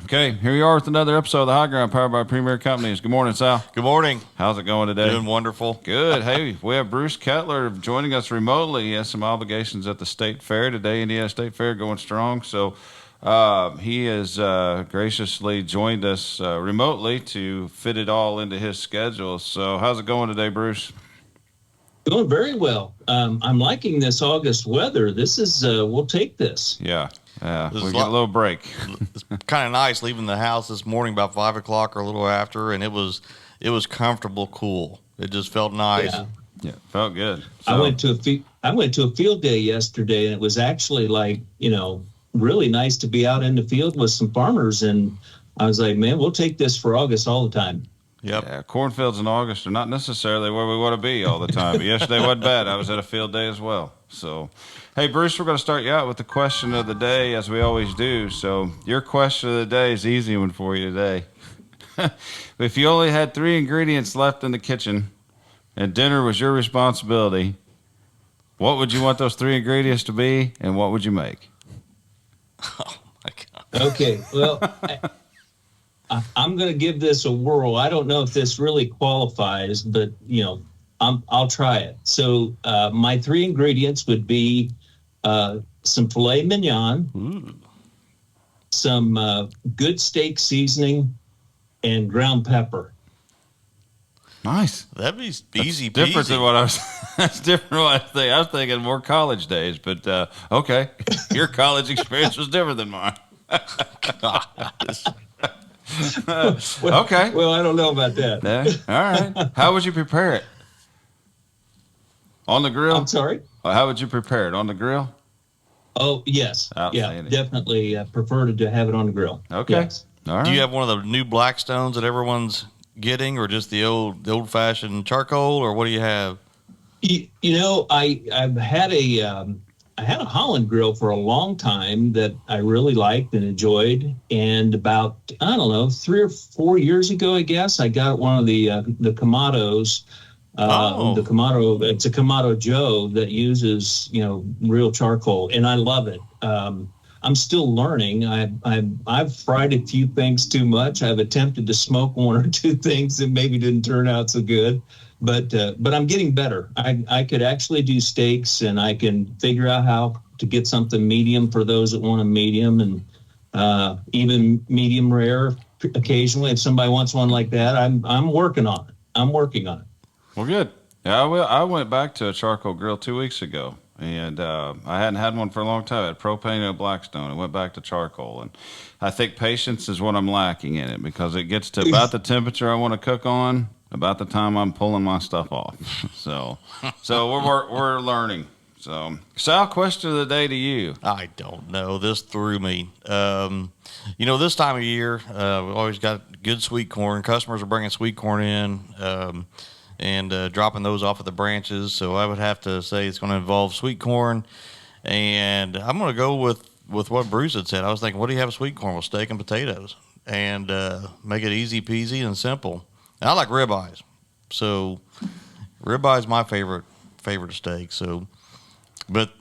Okay, here we are with another episode of the High Ground, powered by Premier Companies. Good morning, Sal. Good morning. How's it going today? Doing wonderful. Good. Hey, we have Bruce Kettler joining us remotely. He has some obligations at the State Fair today, Indiana State Fair going strong. So he has graciously joined us remotely to fit it all into his schedule. So how's it going today, Bruce? Going very well. I'm liking this August weather. This is, we'll take this. Yeah. We get a little break. It's kind of nice leaving the house this morning about 5 o'clock or a little after, and it was comfortable, cool. It just felt nice. Yeah, felt good. So, I went to a field day yesterday, and it was actually really nice to be out in the field with some farmers. And I was like, man, we'll take this for August all the time. Yep. Yeah, cornfields in August are not necessarily where we want to be all the time. But yesterday wasn't bad. I was at a field day as well. So, hey, Bruce, we're going to start you out with the question of the day, as we always do. So your question of the day is an easy one for you today. If you only had 3 ingredients left in the kitchen and dinner was your responsibility, what would you want those 3 ingredients to be, and what would you make? Oh, my God. Okay, well, I'm going to give this a whirl. I don't know if this really qualifies, but, I'll try it. So my 3 ingredients would be some filet mignon, some good steak seasoning, and ground pepper. Nice. That'd be easy peasy. Different than what I was. That's different than what I was thinking. I was thinking more college days, but okay. Your college experience was different than mine. Okay. Well, I don't know about that. Yeah. All right. How would you prepare it? On the grill? I'm sorry? How would you prepare it? On the grill? Oh, yes. Yeah, definitely prefer to have it on the grill. Okay. Yes. All right. Do you have one of the new Blackstones that everyone's getting, or just the old-fashioned charcoal, or what do you have? I've had I had a Holland grill for a long time that I really liked and enjoyed. And about, 3 or 4 years ago, I guess, I got one of the Kamados. The Kamado, it's a Kamado Joe that uses, real charcoal, and I love it. I'm still learning. I've fried a few things too much. I've attempted to smoke 1 or 2 things that maybe didn't turn out so good. But I'm getting better. I could actually do steaks, and I can figure out how to get something medium for those that want a medium, and even medium rare occasionally. If somebody wants one like that, I'm working on it. I'm working on it. Well, good. Yeah, I went back to a charcoal grill 2 weeks ago, and I hadn't had one for a long time. I had propane and a Blackstone. I went back to charcoal, and I think patience is what I'm lacking in it, because it gets to about the temperature I want to cook on about the time I'm pulling my stuff off. So we're learning. So, Sal, question of the day to you. I don't know. This threw me. This time of year, we've always got good sweet corn. Customers are bringing sweet corn in and dropping those off of the branches. So I would have to say it's going to involve sweet corn. And I'm going to go with what Bruce had said. I was thinking, what do you have with sweet corn? With steak and potatoes. And make it easy peasy and simple. And I like ribeyes. So ribeye is my favorite steak. So, but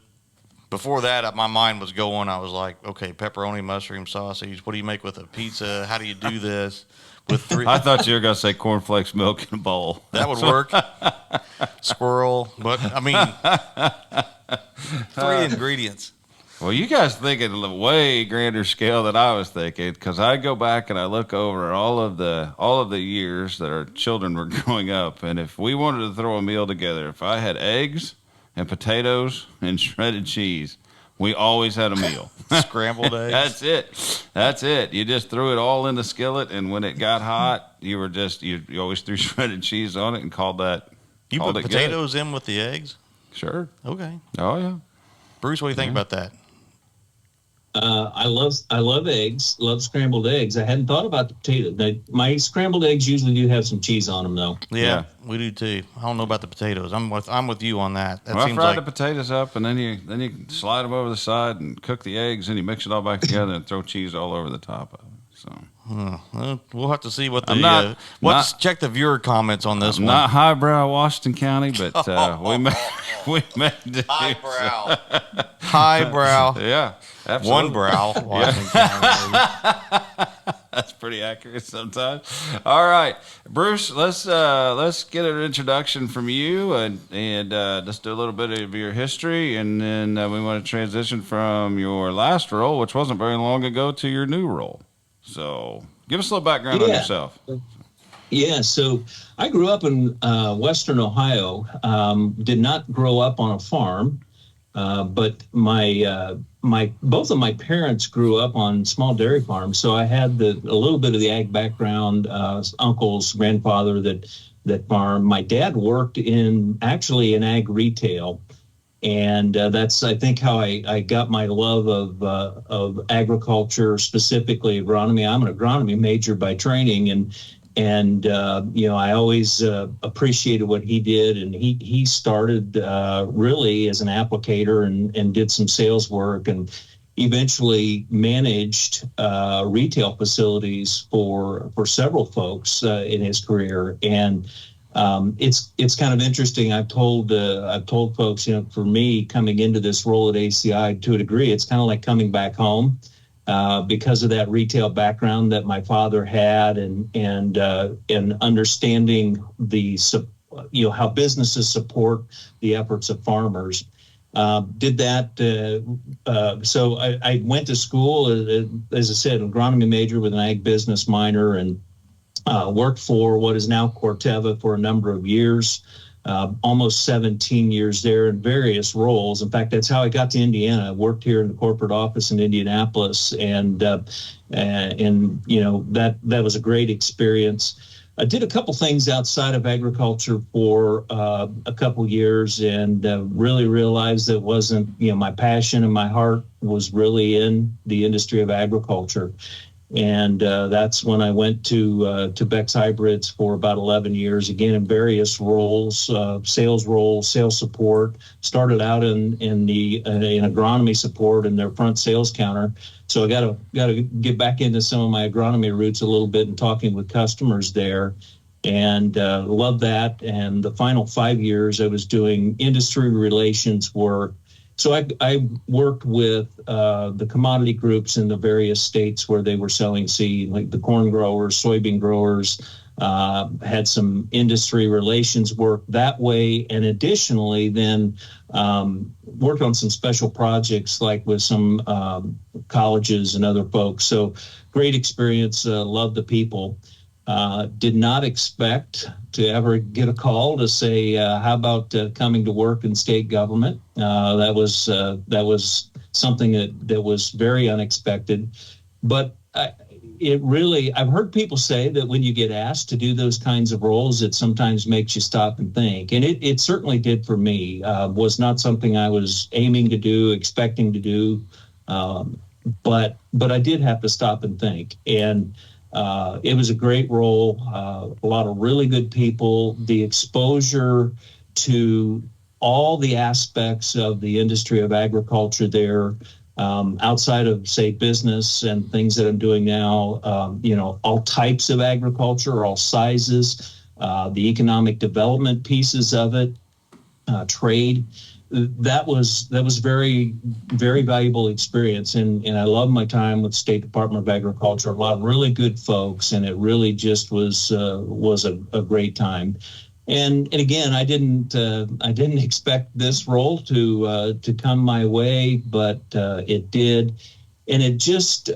before that, my mind was going. I was like, okay, pepperoni, mushroom, sausage. What do you make with a pizza? How do you do this? With 3, I thought you were going to say cornflakes, milk, in a bowl. that would work. Squirrel, but I mean, 3 ingredients. Well, you guys think at a way grander scale than I was thinking, because I go back and I look over at all of the years that our children were growing up, and if we wanted to throw a meal together, if I had eggs and potatoes and shredded cheese, we always had a meal. Scrambled eggs. That's it. You just threw it all in the skillet, and when it got hot, you always threw shredded cheese on it and called that. You put potatoes in with the eggs? Sure. Okay. Oh yeah. Bruce, what do you think about that? I love eggs. Love scrambled eggs. I hadn't thought about the potato. My scrambled eggs usually do have some cheese on them, though. Yeah, we do too. I don't know about the potatoes. I'm with you on that. I fried the potatoes up, and then you slide them over the side and cook the eggs, and you mix it all back together and throw cheese all over the top of it. So we'll have to see what the let's check the viewer comments on this one. Not highbrow Washington County, but we may do highbrow. Highbrow. Yeah, absolutely. One brow Washington County. pretty accurate sometimes. All right, Bruce, let's get an introduction from you, and let's do a little bit of your history, and then we want to transition from your last role, which wasn't very long ago, to your new role. So, give us a little background on Yeah. yourself. Yeah, so I grew up in Western Ohio. Did not grow up on a farm, but my both of my parents grew up on small dairy farms. So I had a little bit of the ag background. Uncles, grandfather that farmed. My dad worked actually in ag retail, and that's I think how I got my love of agriculture, specifically agronomy. I'm an agronomy major by training, and I always appreciated what he did, and he started really as an applicator and did some sales work, and eventually managed retail facilities for several folks in his career. And it's kind of interesting. I've told folks, for me coming into this role at ACI, to a degree, it's kind of like coming back home. Because of that retail background that my father had, and understanding how businesses support the efforts of farmers. Did that. So I went to school, as I said, an agronomy major with an ag business minor, and worked for what is now Corteva for a number of years. Almost 17 years there in various roles. In fact, that's how I got to Indiana. I worked here in the corporate office in Indianapolis, and that was a great experience. I did a couple things outside of agriculture for a couple years, and really realized that wasn't my passion, and my heart was really in the industry of agriculture. And that's when I went to Beck's Hybrids for about 11 years, again in various roles, sales support. Started out in agronomy support and their front sales counter. So I got to get back into some of my agronomy roots a little bit and talking with customers there, and love that. And the final 5 years I was doing industry relations work. So I worked with the commodity groups in the various states where they were selling seed, like the corn growers, soybean growers, had some industry relations work that way. And additionally, then worked on some special projects like with some colleges and other folks. So great experience, love the people. Did not expect to ever get a call to say, how about coming to work in state government? That was something that was very unexpected. But I've heard people say that when you get asked to do those kinds of roles, it sometimes makes you stop and think. And it certainly did for me. Was not something I was aiming to do, expecting to do. But I did have to stop and think. And it was a great role, a lot of really good people, the exposure to all the aspects of the industry of agriculture there, outside of, say, business and things that I'm doing now, all types of agriculture, all sizes, the economic development pieces of it, trade. That was very, very valuable experience, and I love my time with State Department of Agriculture. A lot of really good folks, and it really just was a great time. And again, I didn't expect this role to come my way, but it did, and it just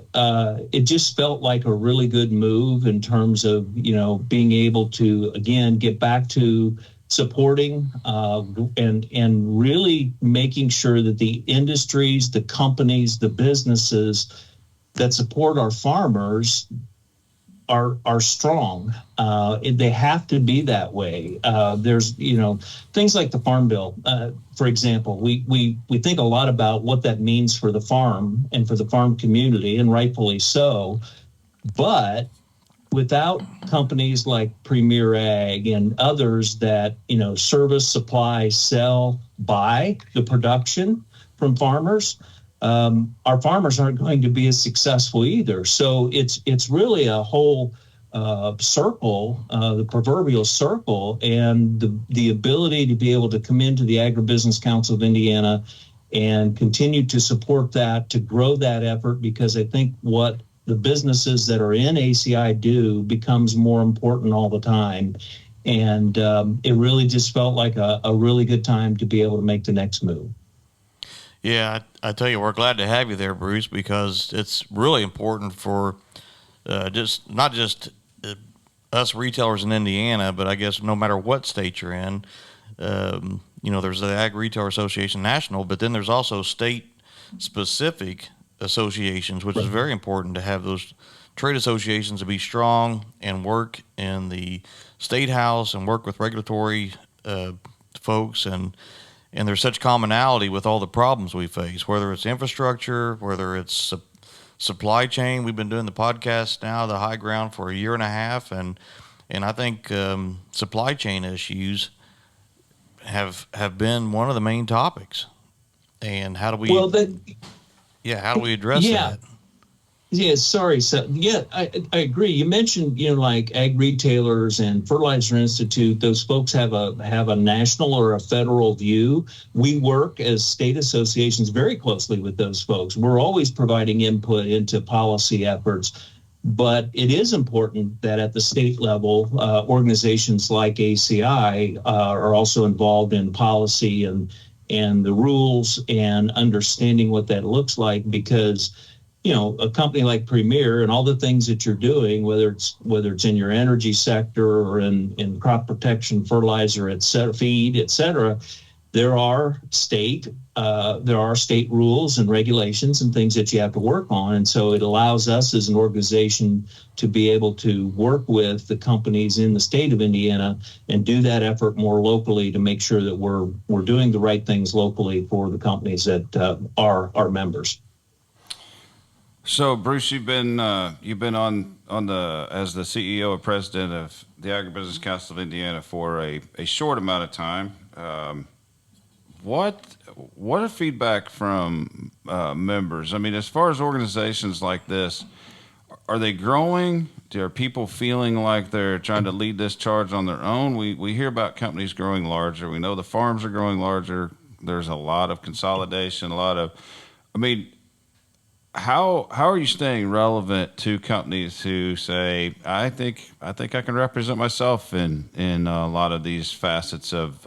felt like a really good move in terms of being able to again get back to supporting and really making sure that the industries, the companies, the businesses that support our farmers are strong. They have to be that way. There's things like the Farm Bill, for example. We think a lot about what that means for the farm and for the farm community, and rightfully so. But without companies like Premier Ag and others that service, supply, sell, buy the production from farmers, our farmers aren't going to be as successful either. So it's really a whole circle, the proverbial circle, and the ability to be able to come into the Agribusiness Council of Indiana and continue to support that, to grow that effort, because I think what the businesses that are in ACI do becomes more important all the time. And it really just felt like a really good time to be able to make the next move. Yeah, I tell you, we're glad to have you there, Bruce, because it's really important for just not just us retailers in Indiana, but I guess no matter what state you're in. There's the Ag Retailer Association National, but then there's also state-specific associations, which is very important to have those trade associations to be strong and work in the state house and work with regulatory folks, and there's such commonality with all the problems we face, whether it's infrastructure, whether it's supply chain. We've been doing the podcast now, the High Ground, for a year and a half, and I think supply chain issues have been one of the main topics. And how do we how do we address that? Yeah, sorry. So, I agree. You mentioned, like ag retailers and Fertilizer Institute. Those folks have a national or a federal view. We work as state associations very closely with those folks. We're always providing input into policy efforts. But it is important that at the state level, organizations like ACI are also involved in policy and the rules and understanding what that looks like, because a company like Premier and all the things that you're doing, whether it's in your energy sector or in crop protection, fertilizer, et cetera, feed, et cetera, there are state rules and regulations and things that you have to work on. And so it allows us as an organization to be able to work with the companies in the state of Indiana and do that effort more locally to make sure that we're doing the right things locally for the companies that are our members. So, Bruce, you've been on the as the CEO and president of the Agribusiness Council of Indiana for a short amount of time. What are feedback from members? I mean, as far as organizations like this, are they growing? Are people feeling like they're trying to lead this charge on their own? We hear about companies growing larger. We know the farms are growing larger. There's a lot of consolidation, how are you staying relevant to companies who say, I think I can represent myself in a lot of these facets of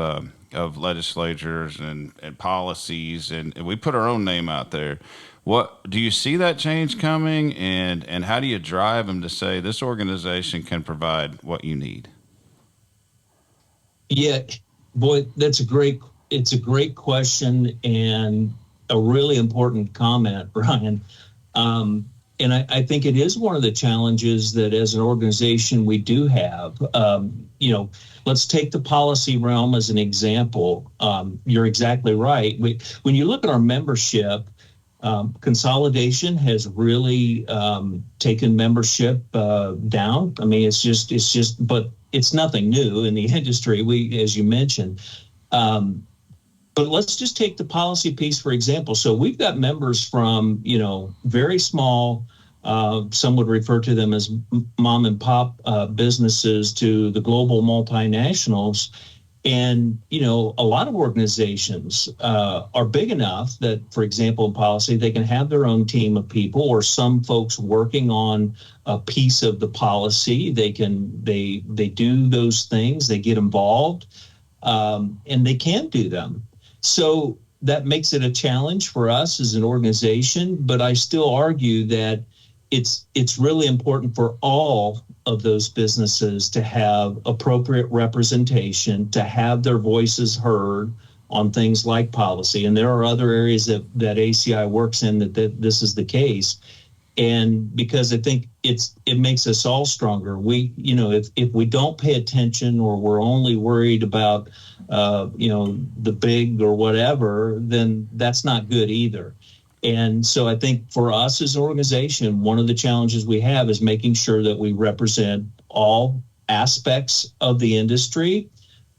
legislatures and policies, and we put our own name out there. What do you see that change coming, and how do you drive them to say this organization can provide what you need? Yeah, boy, it's a great question and a really important comment, Brian. And I think it is one of the challenges that as an organization we do have. Let's take the policy realm as an example. You're exactly right. When you look at our membership, consolidation has really taken membership down. I mean, but it's nothing new in the industry. As you mentioned. But let's just take the policy piece, for example. So we've got members from, very small, some would refer to them as mom and pop businesses, to the global multinationals. And, a lot of organizations are big enough that, for example, in policy, they can have their own team of people or some folks working on a piece of the policy. They do those things, they get involved, and they can do them. So that makes it a challenge for us as an organization, but I still argue that it's really important for all of those businesses to have appropriate representation, to have their voices heard on things like policy. And there are other areas that ACI works in that this is the case. And because I think it makes us all stronger. If we don't pay attention, or we're only worried about the big or whatever, then that's not good either. And so I think for us as an organization, one of the challenges we have is making sure that we represent all aspects of the industry,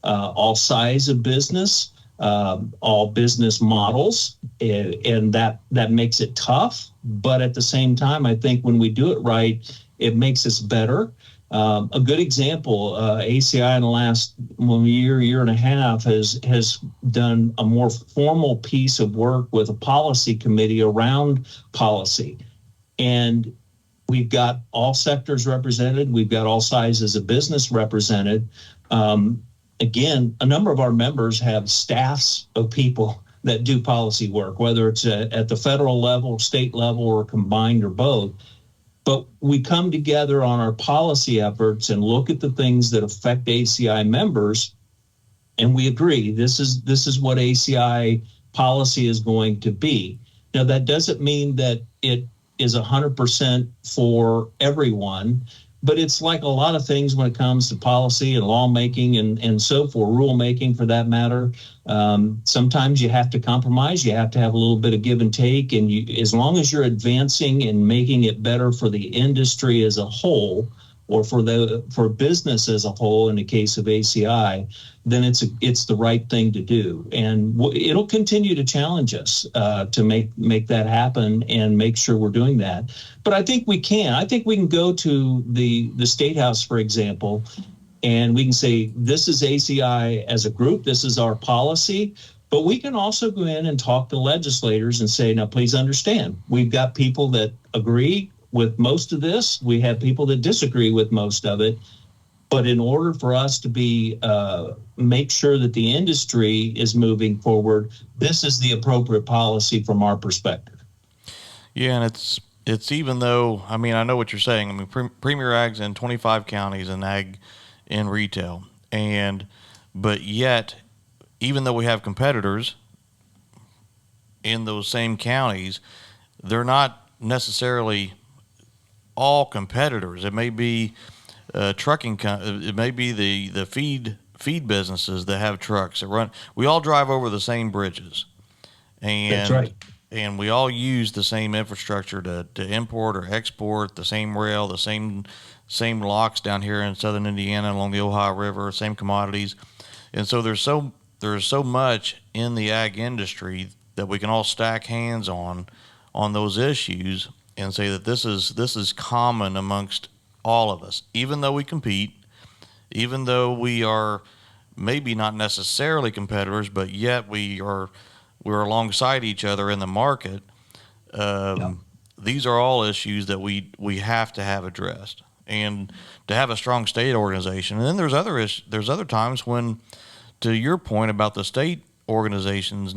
all size of business, all business models, and that makes it tough. But at the same time, I think when we do it right, it makes us better. A good example, ACI in the last year and a half has done a more formal piece of work with a policy committee around policy. And we've got all sectors represented. We've got all sizes of business represented. Again, a number of our members have staffs of people that do policy work, whether it's at the federal level, state level, or combined or both. But we come together on our policy efforts and look at the things that affect ACI members, and we agree this is what ACI policy is going to be. Now, that doesn't mean that it is 100% for everyone, but it's like a lot of things when it comes to policy and lawmaking and so forth, rulemaking for that matter. Sometimes you have to compromise. You have to have a little bit of give and take. And as long as you're advancing and making it better for the industry as a whole, or for business as a whole, in the case of ACI, then it's the right thing to do. And it'll continue to challenge us to make that happen and make sure we're doing that. But I think we can. I think we can go to the State House, for example, and we can say, this is ACI as a group, this is our policy. But we can also go in and talk to legislators and say, now, please understand, we've got people that agree with most of this. We have people that disagree with most of it. But in order for us to make sure that the industry is moving forward, this is the appropriate policy from our perspective. Yeah, and it's even though, I mean, I know what you're saying. I mean, Premier Ag's in 25 counties and ag in retail. But yet, even though we have competitors in those same counties, they're not necessarily all competitors. It may be trucking. It may be the feed businesses that have trucks that run. We all drive over the same bridges, and that's right. And we all use the same infrastructure to import or export, the same rail, the same locks down here in southern Indiana along the Ohio River, same commodities. And so there's so much in the ag industry that we can all stack hands on those issues and say that this is common amongst all of us, even though we compete, even though we are maybe not necessarily competitors, but yet we're alongside each other in the market. These are all issues that we have to have addressed, and to have a strong state organization. And then there's other times when, to your point about the state organizations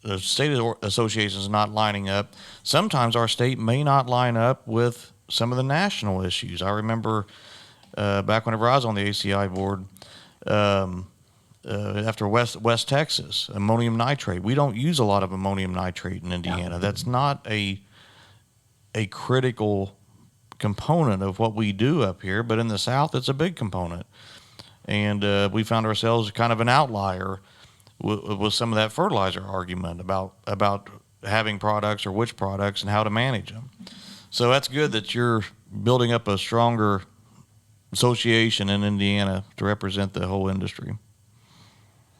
the state associations not lining up, sometimes our state may not line up with some of the national issues. I remember back whenever I was on the ACI board, after West Texas, ammonium nitrate. We don't use a lot of ammonium nitrate in Indiana. That's not a critical component of what we do up here, but in the South, it's a big component. And we found ourselves kind of an outlier with some of that fertilizer argument about having products or which products and how to manage them. So that's good that you're building up a stronger association in Indiana to represent the whole industry.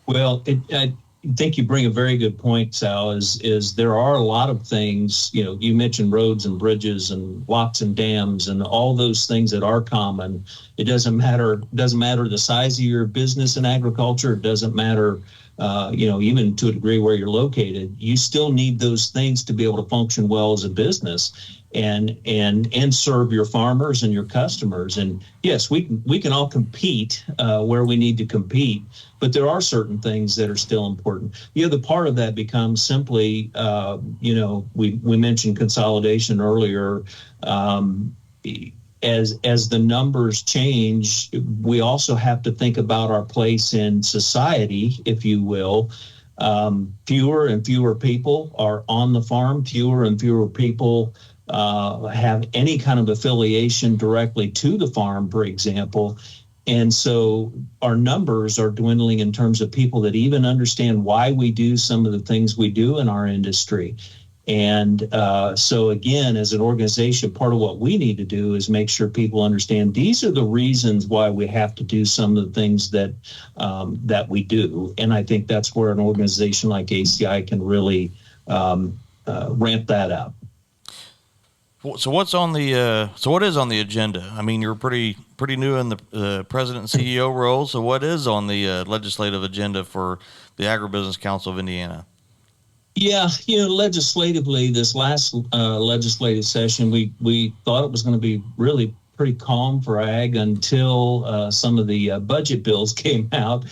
Well, I think you bring a very good point, Sal, is there are a lot of things, you mentioned roads and bridges and locks and dams and all those things that are common. It doesn't matter the size of your business in agriculture. It doesn't matter, even to a degree where you're located. You still need those things to be able to function well as a business and serve your farmers and your customers. And yes, we can all compete where we need to compete, but there are certain things that are still important. The other part of that becomes simply, we mentioned consolidation earlier. As the numbers change, we also have to think about our place in society, if you will. Fewer and fewer people are on the farm. Fewer and fewer people have any kind of affiliation directly to the farm, for example. And so our numbers are dwindling in terms of people that even understand why we do some of the things we do in our industry. And so again, as an organization, part of what we need to do is make sure people understand these are the reasons why we have to do some of the things that we do. And I think that's where an organization like ACI can really ramp that up. So what is on the agenda? I mean, you're pretty new in the president and CEO role. So what is on the legislative agenda for the Agribusiness Council of Indiana? Yeah, legislatively, this last legislative session, we thought it was going to be really pretty calm for ag until some of the budget bills came out,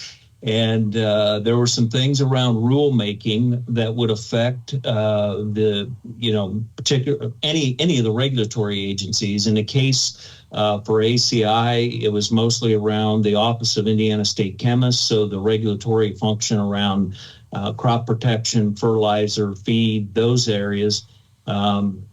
and there were some things around rulemaking that would affect the particular any of the regulatory agencies. In the case for ACI, it was mostly around the Office of Indiana State Chemist, so the regulatory function around crop protection, fertilizer, feed, those areas. Um,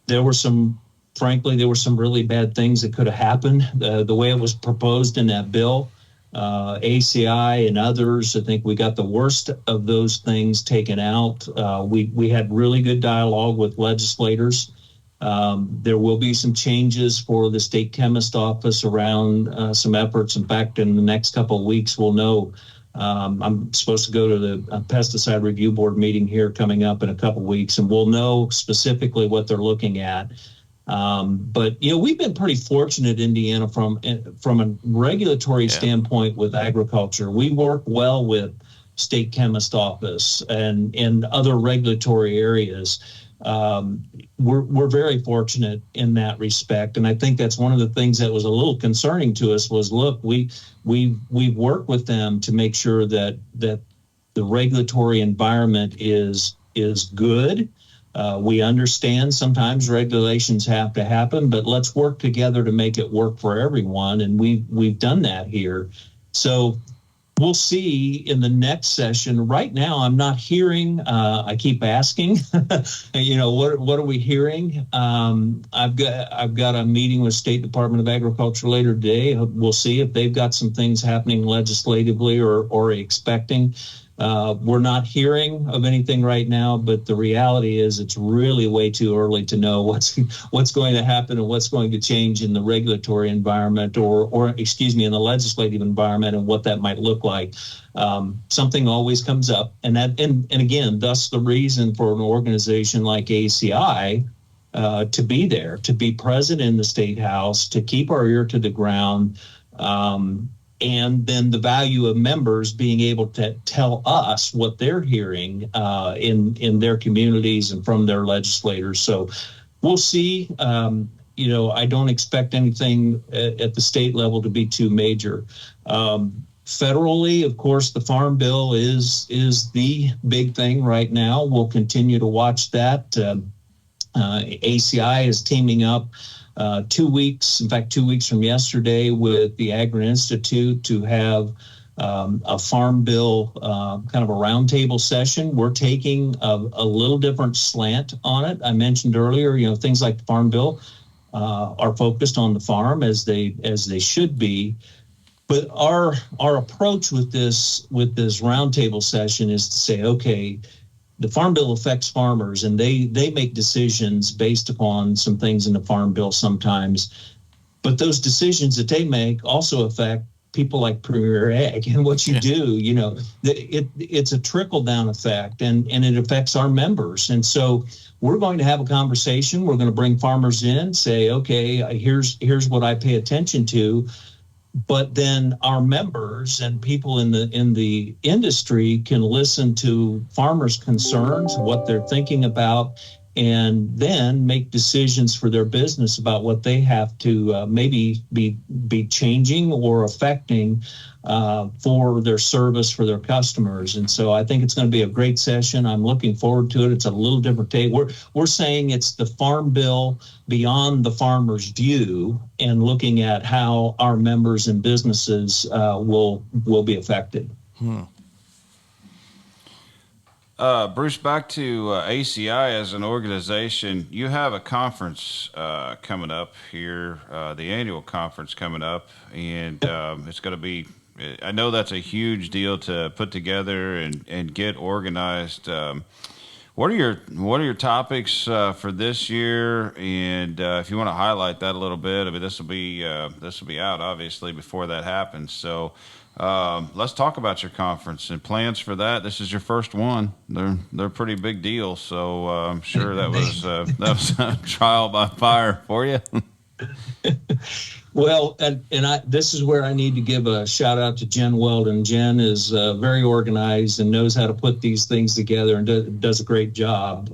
there were some, frankly, there were some really bad things that could have happened. The way it was proposed in that bill, ACI and others, I think we got the worst of those things taken out. We had really good dialogue with legislators. There will be some changes for the state chemist office around some efforts. In fact, in the next couple of weeks, we'll know. I'm supposed to go to the pesticide review board meeting here coming up in a couple of weeks, and we'll know specifically what they're looking at. But we've been pretty fortunate, Indiana, from a regulatory standpoint with agriculture. We work well with state chemist office and other regulatory areas. We're very fortunate in that respect, and I think that's one of the things that was a little concerning to us was, look, we work with them to make sure that the regulatory environment is good. We understand sometimes regulations have to happen, but let's work together to make it work for everyone, and we've done that here. So we'll see in the next session. Right now, I'm not hearing. I keep asking, what are we hearing? I've got a meeting with State Department of Agriculture later today. We'll see if they've got some things happening legislatively or expecting. We're not hearing of anything right now, but the reality is it's really way too early to know what's going to happen and what's going to change in the regulatory environment or in the legislative environment and what that might look like. Something always comes up, and again, thus the reason for an organization like ACI to be there, to be present in the State House, to keep our ear to the ground. And then the value of members being able to tell us what they're hearing in their communities and from their legislators. So we'll see. I don't expect anything at the state level to be too major. Federally, of course, the Farm Bill is the big thing right now. We'll continue to watch that. ACI is teaming up 2 weeks, in fact, 2 weeks from yesterday, with the Agri Institute to have a Farm Bill kind of a roundtable session. We're taking a little different slant on it. I mentioned earlier, things like the Farm Bill are focused on the farm as they should be. But our approach with this roundtable session is to say, okay, the Farm Bill affects farmers, and they make decisions based upon some things in the Farm Bill sometimes. But those decisions that they make also affect people like Premier Ag and what you do. It's a trickle-down effect, and it affects our members. And so we're going to have a conversation. We're going to bring farmers in, say, okay, here's what I pay attention to. But then our members and people in the industry can listen to farmers' concerns, what they're thinking about, and then make decisions for their business about what they have to maybe be changing or affecting for their service for their customers. And so I think it's going to be a great session. I'm looking forward to it. It's a little different day. We're saying it's the Farm Bill beyond the farmer's view and looking at how our members and businesses will be affected. Bruce, back to ACI as an organization. You have a conference coming up here, the annual conference coming up, and it's going to be. I know that's a huge deal to put together and get organized. What are your topics for this year? And if you want to highlight that a little bit, I mean, this will be out obviously before that happens. So let's talk about your conference and plans for that. This is your first one. They're a pretty big deal. So I'm sure that was a trial by fire for you. Well, this is where I need to give a shout out to Jen Weldon. Jen is very organized and knows how to put these things together and does a great job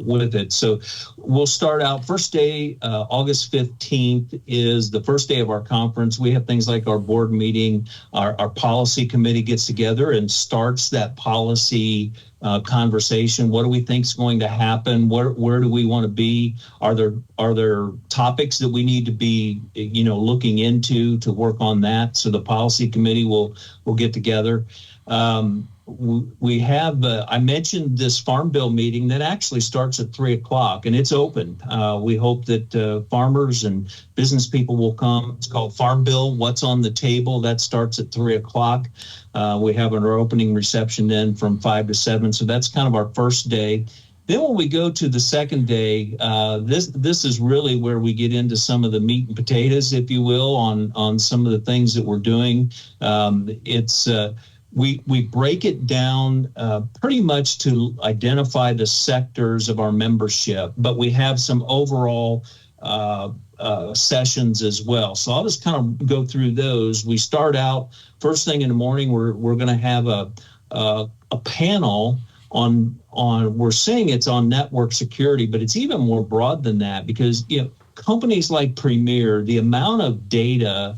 with it. So we'll start out first day, August 15th is the first day of our conference. We have things like our board meeting, our policy committee gets together and starts that policy conversation. What do we think is going to happen? Where do we want to be? Are there topics that we need to be looking into to work on that? So the policy committee will get together. We have I mentioned this Farm Bill meeting that actually starts at 3:00 and it's open. We hope that farmers and business people will come. It's called Farm Bill, What's on the Table. That starts at 3:00. We have our opening reception then from 5 to 7. So that's kind of our first day. Then when we go to the second day, this is really where we get into some of the meat and potatoes, if you will, on some of the things that we're doing. We break it down pretty much to identify the sectors of our membership, but we have some overall sessions as well. So I'll just kind of go through those. We start out first thing in the morning. We're going to have a panel on we're saying it's on network security, but it's even more broad than that because companies like Premier, the amount of data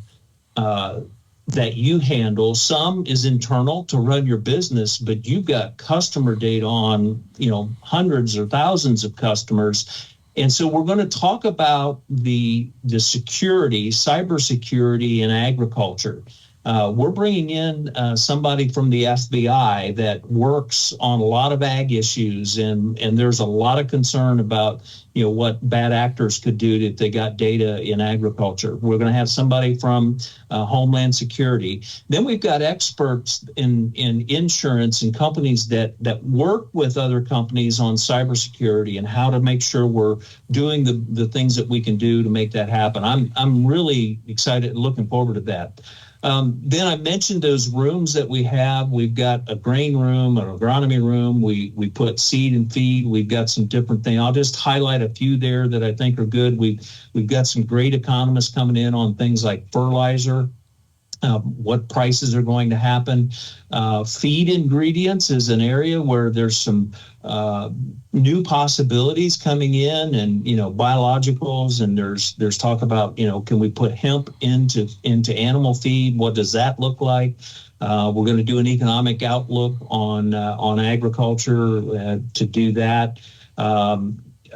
that you handle, some is internal to run your business, but you've got customer data on hundreds or thousands of customers. And so we're going to talk about the security, cybersecurity in agriculture. We're bringing in somebody from the FBI that works on a lot of ag issues, and there's a lot of concern about what bad actors could do if they got data in agriculture. We're going to have somebody from Homeland Security. Then we've got experts in insurance and companies that work with other companies on cybersecurity and how to make sure we're doing the things that we can do to make that happen. I'm really excited, looking forward to that. Then I mentioned those rooms that we have. We've got a grain room, an agronomy room. We put seed and feed. We've got some different things. I'll just highlight a few there that I think are good. We've got some great economists coming in on things like fertilizer, what prices are going to happen. Feed ingredients is an area where there's some new possibilities coming in, and biologicals, and there's talk about can we put hemp into animal feed? What does that look like? We're going to do an economic outlook on agriculture to do that.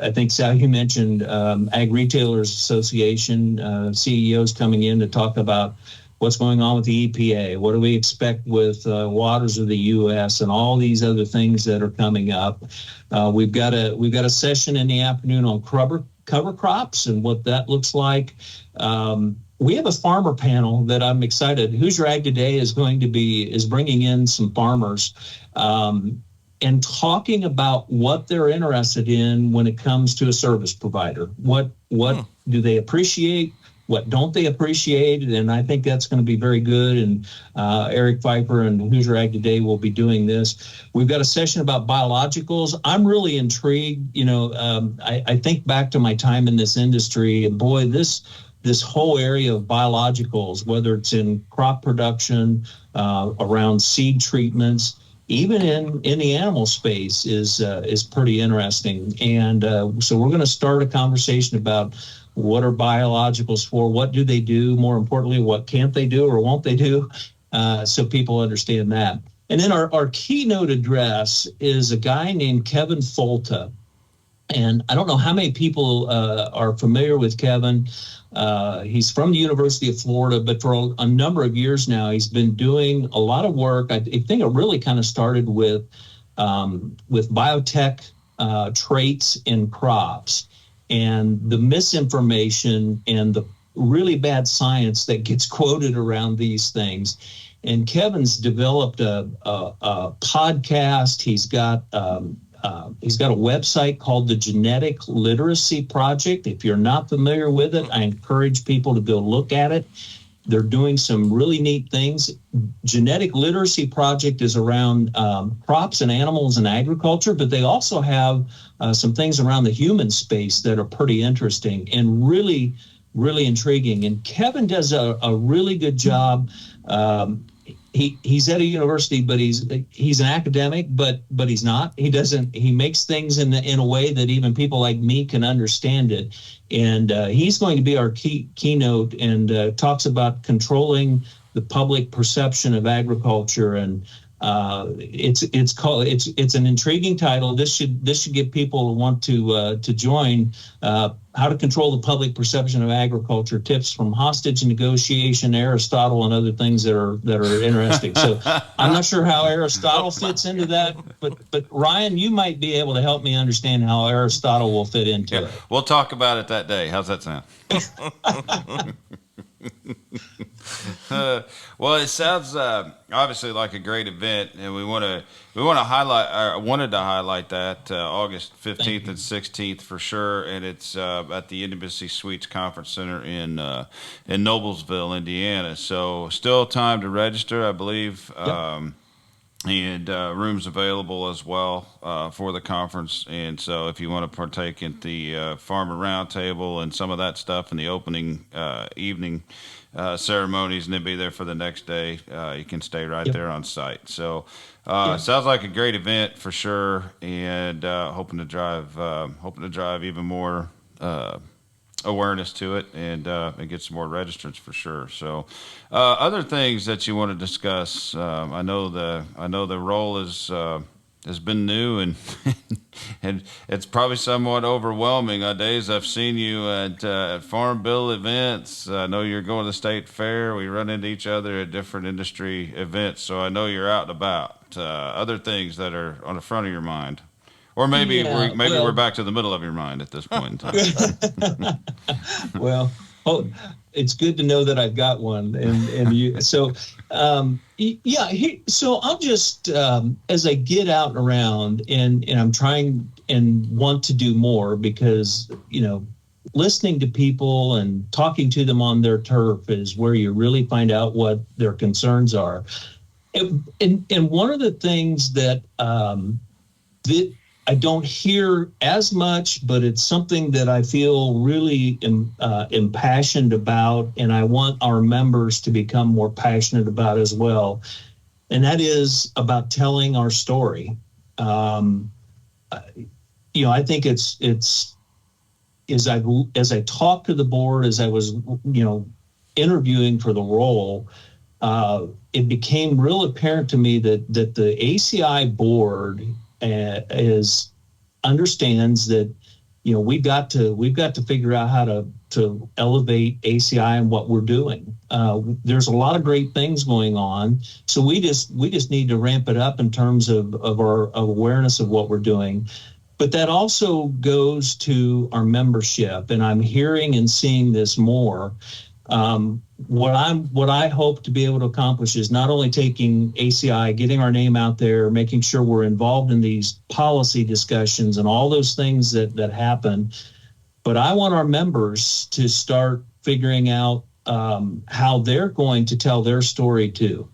I think, Sal, you mentioned Ag Retailers Association CEOs coming in to talk about what's going on with the EPA, what do we expect with waters of the U.S. and all these other things that are coming up. We've got a session in the afternoon on cover crops and what that looks like. We have a farmer panel that I'm excited. Who's Your Ag Today is bringing in some farmers and talking about what they're interested in when it comes to a service provider. What do they appreciate? What don't they appreciate? And I think that's going to be very good. And Eric Pfeiffer and Who's Your Ag Today will be doing this. We've got a session about biologicals. I'm really intrigued. I think back to my time in this industry, and boy, this whole area of biologicals, whether it's in crop production, around seed treatments, even in the animal space, is pretty interesting. And so we're going to start a conversation about what are biologicals for? What do they do? More importantly, what can't they do or won't they do? So people understand that. And then our keynote address is a guy named Kevin Folta. And I don't know how many people are familiar with Kevin. He's from the University of Florida, but for a number of years now, he's been doing a lot of work. I think it really kind of started with biotech traits in crops, and the misinformation and the really bad science that gets quoted around these things. And Kevin's developed a podcast. He's got a website called the Genetic Literacy Project. If you're not familiar with it, I encourage people to go look at it. They're doing some really neat things. Genetic Literacy Project is around crops and animals and agriculture, but they also have some things around the human space that are pretty interesting and really really intriguing. And Kevin does a really good job. He's at a university, but he's an academic, but he's not. He makes things in a way that even people like me can understand it. And he's going to be our keynote, and talks about controlling the public perception of agriculture. And it's an intriguing title. This should get people who want to join. How to control the public perception of agriculture: tips from hostage negotiation, Aristotle, and other things that are interesting. So I'm not sure how Aristotle fits into that, but Ryan, you might be able to help me understand how Aristotle will fit into it. We'll talk about it that day. How's that sound? Well, it sounds obviously like a great event, and we want to highlight. I wanted to highlight that August 15th and 16th for sure, and it's at the Embassy Suites Conference Center in Noblesville, Indiana. So still time to register, I believe. Yep. And rooms available as well for the conference. And so if you want to partake in the Farmer Roundtable and some of that stuff in the opening evening ceremonies and then be there for the next day, you can stay right there on site. So it sounds like a great event for sure, and hoping to drive even more awareness to it and get some more registrants for sure. So other things that you want to discuss, I know the role has been new and and it's probably somewhat overwhelming. On days I've seen you at Farm Bill events. I know you're going to the state fair. We run into each other at different industry events, so I know you're out and about. Other things that are on the front of your mind. Or maybe we're back to the middle of your mind at this point in time. Well, it's good to know that I've got one, and you. So, so I'll just as I get out and around, and I'm trying and want to do more, because listening to people and talking to them on their turf is where you really find out what their concerns are. And one of the things that I don't hear as much, but it's something that I feel really impassioned about, and I want our members to become more passionate about as well. And that is about telling our story. I think it's as I talked to the board, as I was interviewing for the role, it became real apparent to me that the ACI board understands that we've got to figure out how to elevate ACI and what we're doing. There's a lot of great things going on, so we just need to ramp it up in terms of our awareness of what we're doing. But that also goes to our membership, and I'm hearing and seeing this more. What I hope to be able to accomplish is not only taking ACI, getting our name out there, making sure we're involved in these policy discussions and all those things that happen, but I want our members to start figuring out how they're going to tell their story too.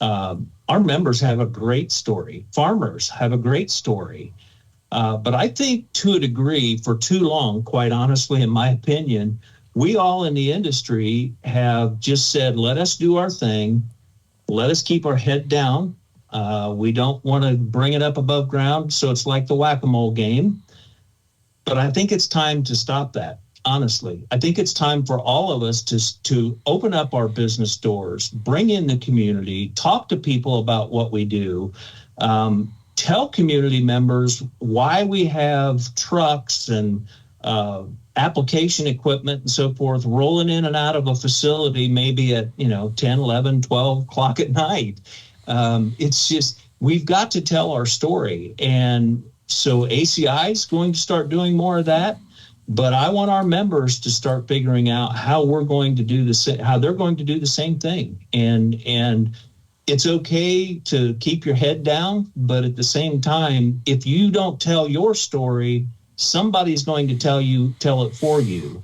Our members have a great story. Farmers have a great story. But I think to a degree, for too long, quite honestly, in my opinion, we all in the industry have just said, let us do our thing. Let us keep our head down. We don't want to bring it up above ground. So it's like the whack-a-mole game. But I think it's time to stop that. Honestly, I think it's time for all of us to open up our business doors, bring in the community, talk to people about what we do, tell community members why we have trucks and application equipment and so forth rolling in and out of a facility maybe at 10, 11, 12 o'clock at night. It's just, we've got to tell our story. And so ACI is going to start doing more of that. But I want our members to start figuring out how we're going to do how they're going to do the same thing. And it's okay to keep your head down, but at the same time, if you don't tell your story, somebody's going to tell it for you.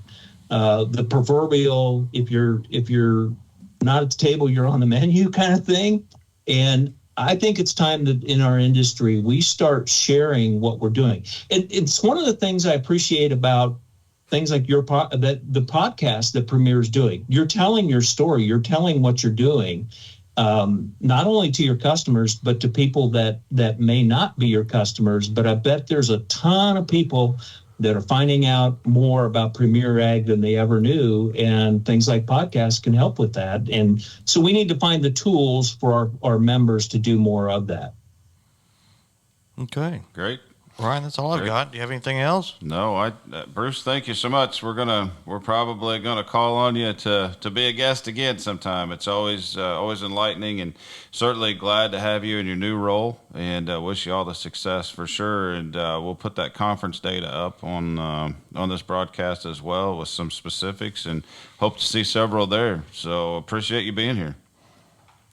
The proverbial, if you're not at the table, you're on the menu kind of thing. And I think it's time that in our industry, we start sharing what we're doing. It's one of the things I appreciate about things like the podcast that Premier's doing. You're telling your story. You're telling what you're doing, not only to your customers, but to people that may not be your customers. But I bet there's a ton of people that are finding out more about Premier Ag than they ever knew, and things like podcasts can help with that. And so we need to find the tools for our members to do more of that. Okay. Great. Ryan, that's all I've got. Do you have anything else? No, Bruce, thank you so much. We're probably gonna call on you to be a guest again sometime. It's always enlightening, and certainly glad to have you in your new role, and wish you all the success for sure. And we'll put that conference data up on this broadcast as well with some specifics, and hope to see several there. So appreciate you being here.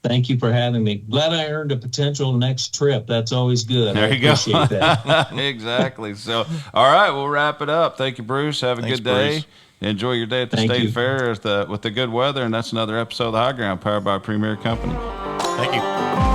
Thank you for having me. Glad I earned a potential next trip. That's always good. There you go. Appreciate that. Exactly. So, all right, we'll wrap it up. Thank you, Bruce. Have a good day. Bruce. Enjoy your day at the Thank State you. Fair with the good weather. And that's another episode of the High Ground, powered by Premier Company. Thank you.